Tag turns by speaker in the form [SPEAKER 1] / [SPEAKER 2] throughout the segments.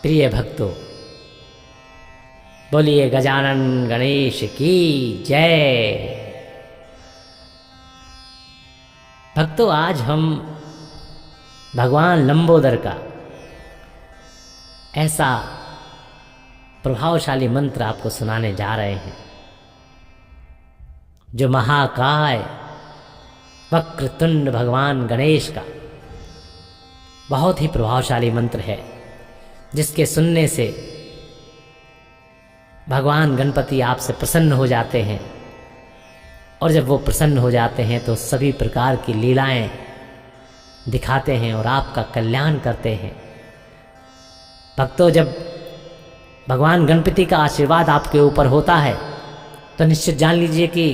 [SPEAKER 1] प्रिय भक्तों, बोलिए गजानन गणेश की जय। भक्तों, आज हम भगवान लंबोदर का ऐसा प्रभावशाली मंत्र आपको सुनाने जा रहे हैं जो महाकाय वक्रतुंड भगवान गणेश का बहुत ही प्रभावशाली मंत्र है, जिसके सुनने से भगवान गणपति आपसे प्रसन्न हो जाते हैं। और जब वो प्रसन्न हो जाते हैं तो सभी प्रकार की लीलाएं दिखाते हैं और आपका कल्याण करते हैं। भक्तों, जब भगवान गणपति का आशीर्वाद आपके ऊपर होता है तो निश्चित जान लीजिए कि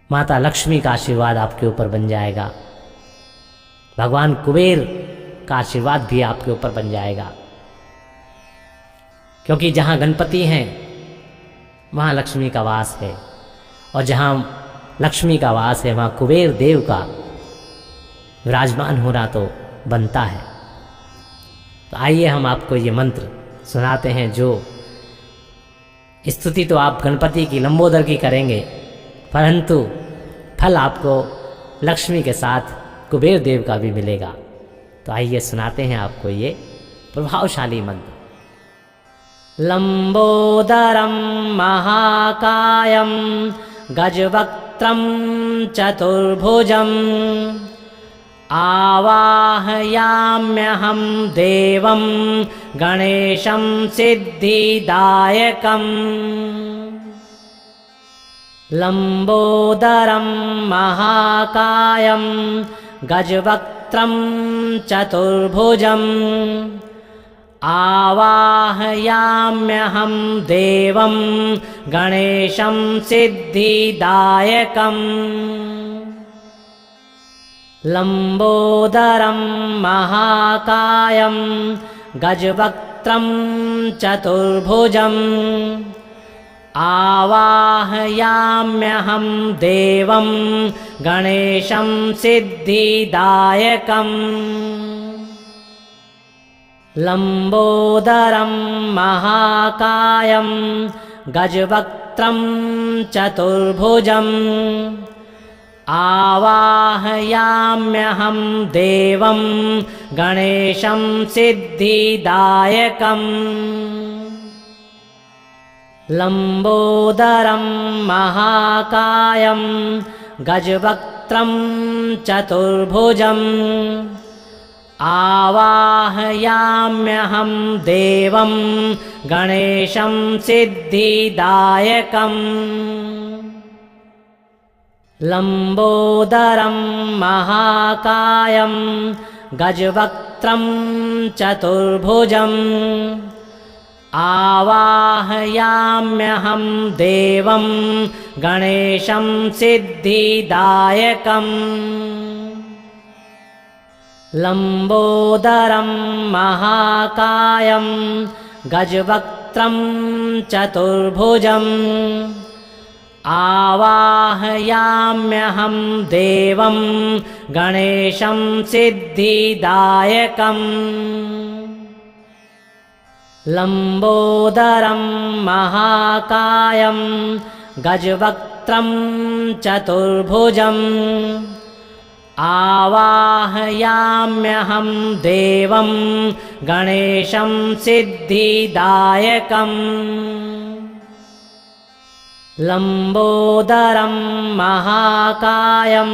[SPEAKER 1] माता लक्ष्मी का आशीर्वाद आपके ऊपर बन जाएगा, भगवान कुबेर का आशीर्वाद भी आपके ऊपर बन जाएगा। क्योंकि जहाँ गणपति हैं वहाँ लक्ष्मी का वास है, और जहाँ लक्ष्मी का वास है वहाँ कुबेर देव का विराजमान होना तो बनता है। तो आइए हम आपको ये मंत्र सुनाते हैं, जो स्तुति तो आप गणपति की लंबोदर की करेंगे, परंतु फल आपको लक्ष्मी के साथ कुबेर देव का भी मिलेगा। तो आइए सुनाते हैं आपको ये प्रभावशाली मंत्र। लंबोदरं महाकायं गजवक्त्रं चतुर्भुजं आवाहयाम्यहं देवं गणेशं सिद्धिदायकं। लंबोदरं महाकायं गजवक्त्रं चतुर्भुजं आवाहयाम्यहं देवं गणेशं सिद्धिदायकं। लंबोदरं महाकायं गजवक्त्रं चतुर्भुजं आवाहयाम्यहं देवं गणेशं सिद्धिदायकं। लंबोदरं महाकायं गजवक्त्रं चतुर्भुजं आवाहयाम्यहं देवं गणेशं सिद्धिदायकं। लंबोदरं महाकायं गजवक्त्रं चतुर्भुजं आवाहयाम्यहं देवं गणेशं सिद्धिदायकं। लंबोदरं महाकायं गजवक्त्रं चतुर्भुजं आवाहयाम्यहं देवं गणेशं सिद्धिदायकं। लंबोदरं महाकायं गजवक्त्रं चतुर्भुजं आवाहयाम्यहं देवं गणेशं सिद्धिदायकं। लंबोदरं महाकायं गजवक्त्रं चतुर्भुजं आवाहयाम्यहं देवं गणेशं सिद्धिदायकं। लंबोदरं महाकायं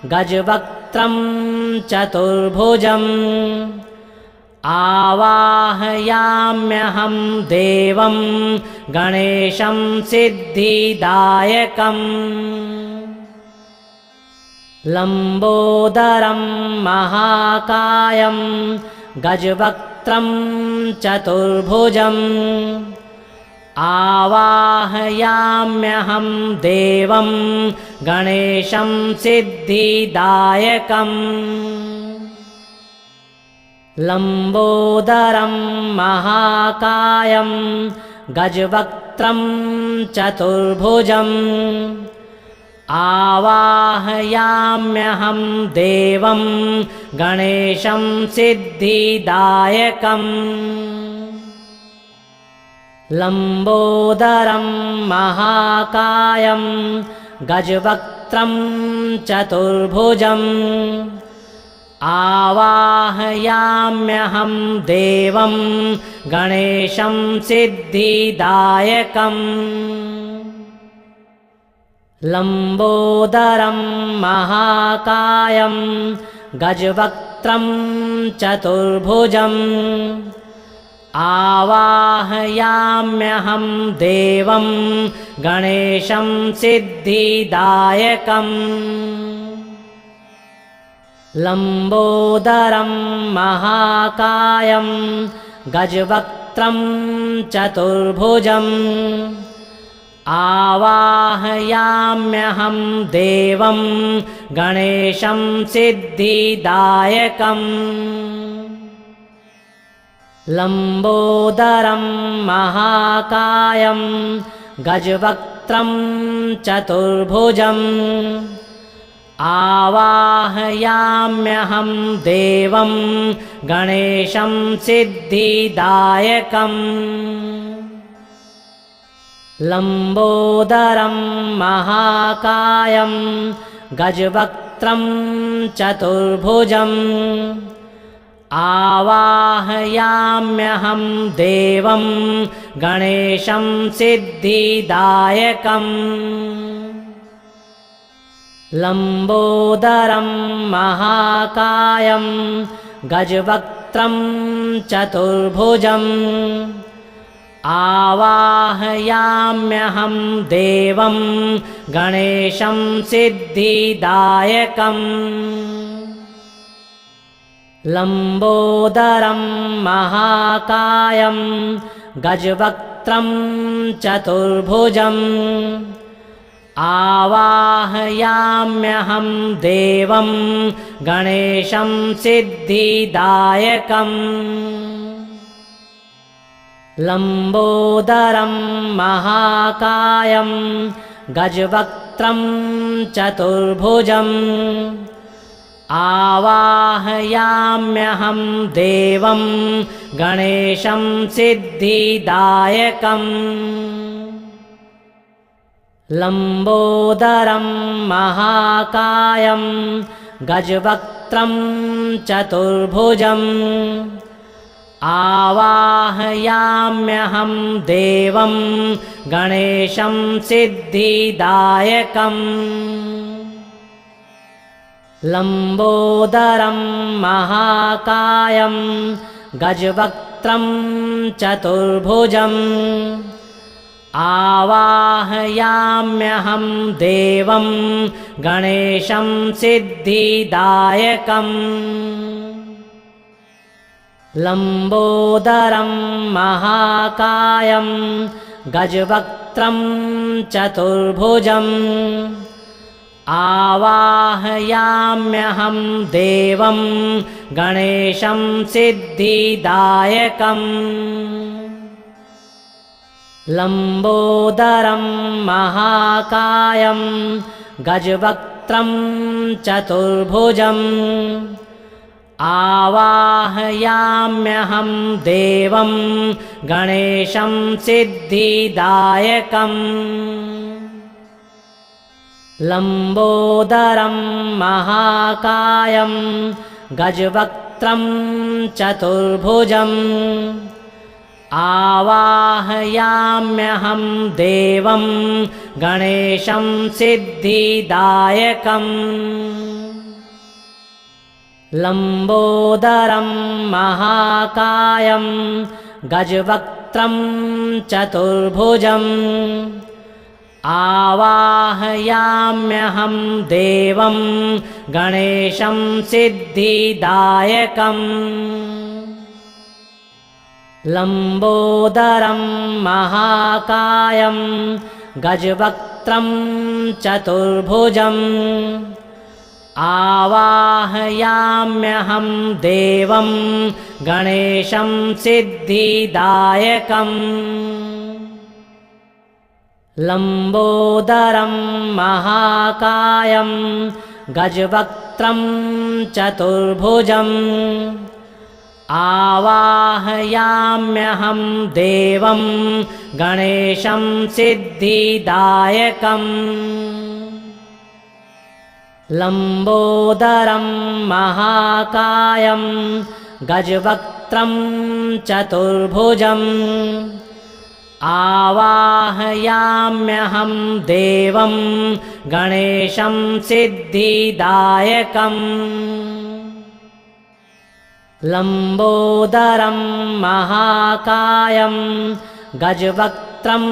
[SPEAKER 1] गजवक्त्रं चतुर्भुजं आवाहयाम्यहं देवं गणेशं सिद्धिदायकं। लंबोदरं महाकायं गजवक्त्रं चतुर्भुजं आवाहयाम्यहं देवं गणेशं सिद्धिदायकं। लंबोदरं महाकायं गजवक्त्रं चतुर्भुजं आवाहयाम्यहं देवं गणेशं सिद्धिदायकम् लम्बोदरं महाकायं गजवक्त्रं चतुर्भुजम् आवाहयाम्यहं देवं गणेशं सिद्धिदायकम् लम्बोदरं महाकायं गजवक्त्रं चतुर्भुजम् आवाहयाम्यहं देवं गणेशं सिद्धिदायकम् लम्बोदरं महाकायं गजवक्त्रं चतुर्भुजम् आवाहयाम्यहं देवं गणेशं सिद्धिदायकम् लम्बोदरं महाकायं गजवक्त्रं चतुर्भुजम् आवाहयाम्यहं देवं गणेशं सिद्धिदायकम् लम्बोदरं महाकायं गजवक्त्रं चतुर्भुजम् आवाहयाम्यहं देवं गणेशं सिद्धिदायकम् लम्बोदरं महाकायं गजवक्त्रं चतुर्भुजम् आवाहयाम्यहं देवं गणेशं सिद्धिदायकम् लम्बोदरं महाकायं गजवक्त्रं चतुर्भुजम् आवाहयाम्यहं देवं गणेशं सिद्धिदायकम् लम्बोदरं महाकायं गजवक्त्रं चतुर्भुजम् आवाहयाम्यहं देवं गणेशं सिद्धिदायकम् लम्बोदरं महाकायं गजवक्त्रं चतुर्भुजम् आवाहयाम्यहं देवं गणेशं सिद्धिदायकम् लम्बोदरं महाकायं गजवक्त्रं चतुर्भुजम् आवाहयाम्यहं देवं गणेशं सिद्धिदायकम् लम्बोदरं महाकायं गजवक्त्रं चतुर्भुजम् आवाहयाम्यहं देवं गणेशं सिद्धिदायकम् लम्बोदरं महाकायं गजवक्त्रं चतुर्भुजम् आवाहयाम्यहं देवं गणेशं सिद्धिदायकम् लम्बोदरं महाकायं गजवक्त्रं चतुर्भुजम् आवाहयाम्यहं देवं गणेशं सिद्धिदायकम् लम्बोदरं महाकायं गजवक्त्रं चतुर्भुजम् आवाहयाम्यहं देवं गणेशं सिद्धिदायकम् लम्बोदरं महाकायं गजवक्त्रं चतुर्भुजम् आवाहयाम्यहं देवं गणेशं सिद्धिदायकम् लंबोदरं महाकायं गजवक्त्रं चतुर्भुजम् आवाहयाम्यहं देवं गणेशं सिद्धिदायकम् लंबोदरं महाकायं गजवक्त्रं चतुर्भुजम् आवाहयाम्यहं देवं गणेशं सिद्धिदायकम् लंबोदरं महाकायं गजवक्त्रं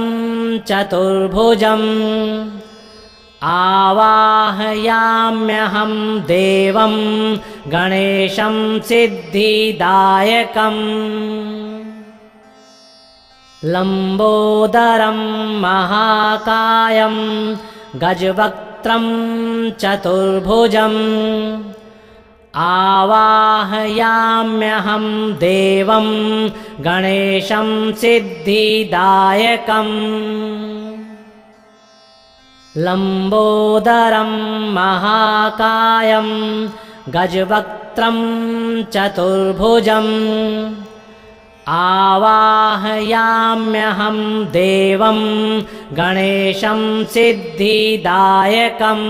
[SPEAKER 1] चतुर्भुजम् आवाहयाम्यहं देवं गणेशं सिद्धिदायकम् लंबोदरं महाकायं गजवक्त्रं चतुर्भुजम् आवाहयाम्यहं देवं गणेशं सिद्धिदायकम् लंबोदरं महाकायं गजवक्त्रं चतुर्भुजम् आवाहयाम्यहं देवं गणेशं सिद्धिदायकम्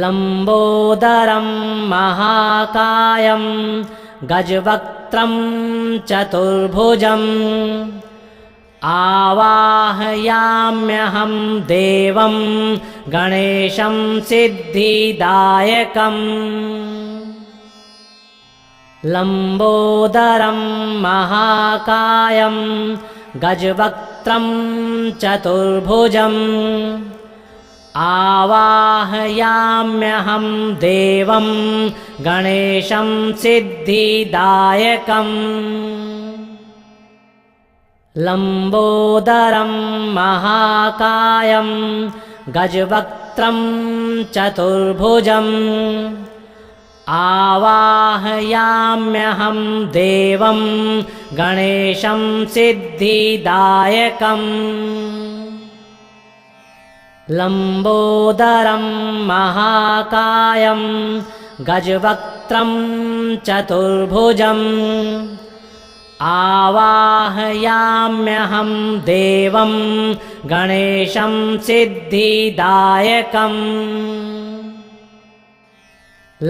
[SPEAKER 1] लंबोदरं महाकायं गजवक्त्रं चतुर्भुजम् आवाहयाम्यहं देवं गणेशं सिद्धिदायकम् लंबोदरं महाकायं गजवक्त्रं चतुर्भुजम् आवाहयाम्यहं देवं गणेशं सिद्धिदायकम् लंबोदरं महाकायं गजवक्त्रं चतुर्भुजम् आवाहयाम्यहं देवं गणेशं सिद्धिदायकम् लंबोदरं महाकायं गजवक्त्रं चतुर्भुजम् आवाहयाम्यहं देवं गणेशं सिद्धिदायकम्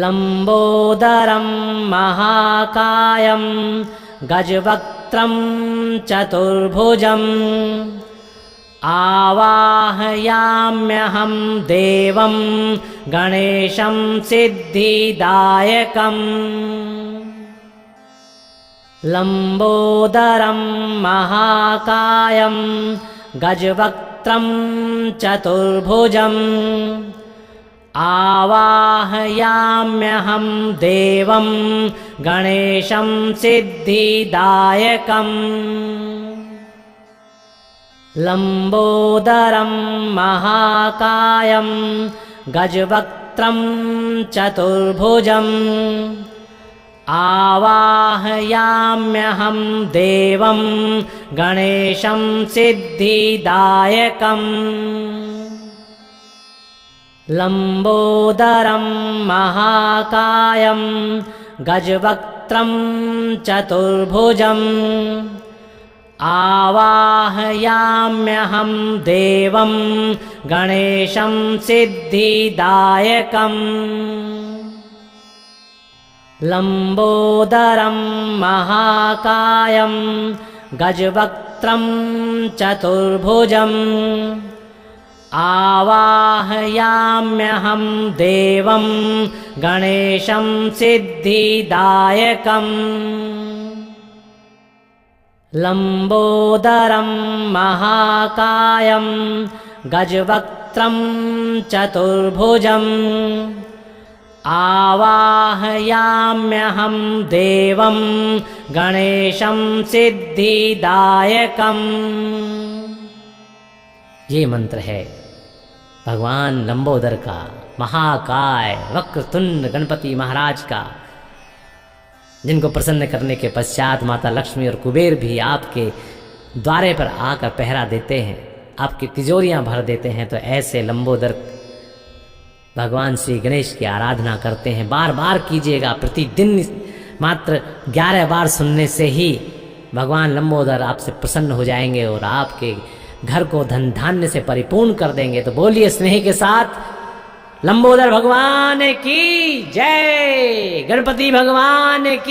[SPEAKER 1] लंबोदरं महाकायं गजवक्त्रं चतुर्भुजम् आवाहयाम्यहं देवं गणेशं सिद्धिदायकम् लंबोदरं महाकायं गजवक्त्रं चतुर्भुजम् आवाहयाम्यहं देवं गणेशं सिद्धिदायकम् लंबोदरं महाकायं गजवक्त्रं चतुर्भुजम् आवाहयाम्यहं देवं गणेशं सिद्धिदायकम् लंबोदरं महाकायं गजवक्त्रं चतुर्भुजम् आवाहयाम्यहं देवं गणेशं सिद्धिदायकम् लंबोदरं महाकायं गजवक्त्रं चतुर्भुजम् आवाहयाम्यहं देवं गणेशं सिद्धिदायकम् लंबोदरं महाकायं गजवक्त्रं चतुर्भुजम् आवाहयाम्यहं देवं गणेशं सिद्धिदायकम्। ये मंत्र है भगवान लंबोदर का, महाकाय वक्रतुंड गणपति महाराज का, जिनको प्रसन्न करने के पश्चात माता लक्ष्मी और कुबेर भी आपके द्वारे पर आकर पहरा देते हैं, आपकी तिजोरियां भर देते हैं, तो ऐसे लंबोदर भगवान श्री गणेश की आराधना करते हैं। बार बार कीजिएगा, प्रतिदिन मात्र 11 बार सुनने से ही भगवान लंबोदर आपसे प्रसन्न हो जाएंगे और आपके घर को धन धान्य से परिपूर्ण कर देंगे। तो बोलिए स्नेह के साथ लंबोदर भगवान की जय, गणपति भगवान की।